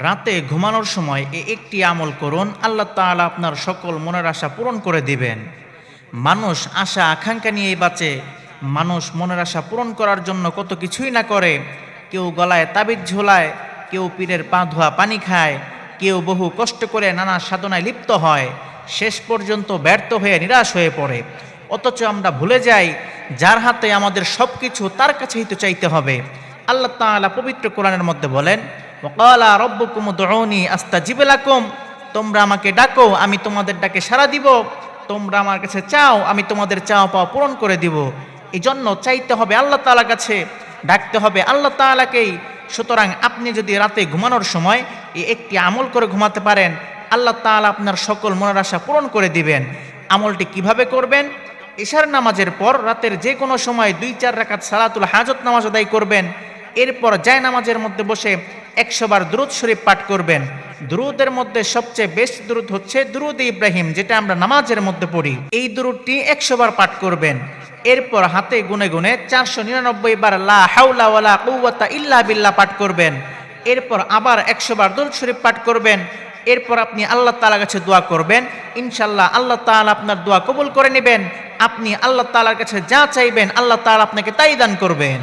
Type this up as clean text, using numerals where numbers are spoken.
রাতে ঘুমানোর সময় একটি আমল করুন, আল্লাহ তাআলা আপনার সকল মনের আশা পূরণ করে দিবেন। মানুষ আশা আকাঙ্ক্ষা নিয়েই বাঁচে। মানুষ মনের আশা পূরণ করার জন্য কত কিছুই না করে। কেউ গলায় তাবিজ ঝোলায়, কেউ পীরের পা ধোয়া পানি খায়, কেউ বহু কষ্ট করে নানা সাধনায় লিপ্ত হয়, শেষ পর্যন্ত ব্যর্থ হয়ে নিরাশ হয়ে পড়ে। অথচ আমরা ভুলে যাই, যার হাতে আমাদের সব কিছু, তার কাছেই তো চাইতে হবে। আল্লাহ তাআলা পবিত্র কোরআনের মধ্যে বলেন, ওয়াকালা রব্বুকুম উদউনি আস্তাজিব লাকুম, তোমরা আমাকে ডাকো, আমি তোমাদের ডাকে সাড়া দিব। তোমরা আমার কাছে চাও, আমি তোমাদের চাওয়া পাওয়া পূরণ করে দিব। এই জন্য চাইতে হবে আল্লাহ তাআলার কাছে, ডাকতে হবে আল্লাহ তাআলাকেই। সুতরাং আপনি যদি রাতে ঘুমানোর সময় এই একটি আমল করে ঘুমাতে পারেন, আল্লাহ তাআলা আপনার সকল মনের আশা পূরণ করে দিবেন। আমলটি কিভাবে করবেন? ইশার নামাজের পর রাতের যে কোনো সময় 2-4 রাকাত সালাতুল হাজত নামাজ আদায় করবেন। এরপর জায় নামাজের মধ্যে বসে 100 বার দুরূদ শরীফ পাঠ করবেন। দুরূদের মধ্যে সবচেয়ে বেস্ট দুরূদ হচ্ছে দুরূদ ইব্রাহিম, যেটা আমরা নামাজের মধ্যে পড়ি। এই দুরূদটি 100 বার পাঠ করবেন। এরপর হাতে গুনে গুনে 499 বার লা হাওলা ওয়ালা কুওয়াতা ইল্লা বিল্লাহ পাঠ করবেন। এরপর আবার 100 বার দুরূদ শরীফ পাঠ করবেন। এরপর আপনি আল্লাহ তাআলার কাছে দোয়া করবেন। ইনশাআল্লাহ আল্লাহ তাআলা আপনার দোয়া কবুল করে নেবেন। আপনি আল্লাহ তাআলার কাছে যা চাইবেন, আল্লাহ তাআলা আপনাকে তাই দান করবেন।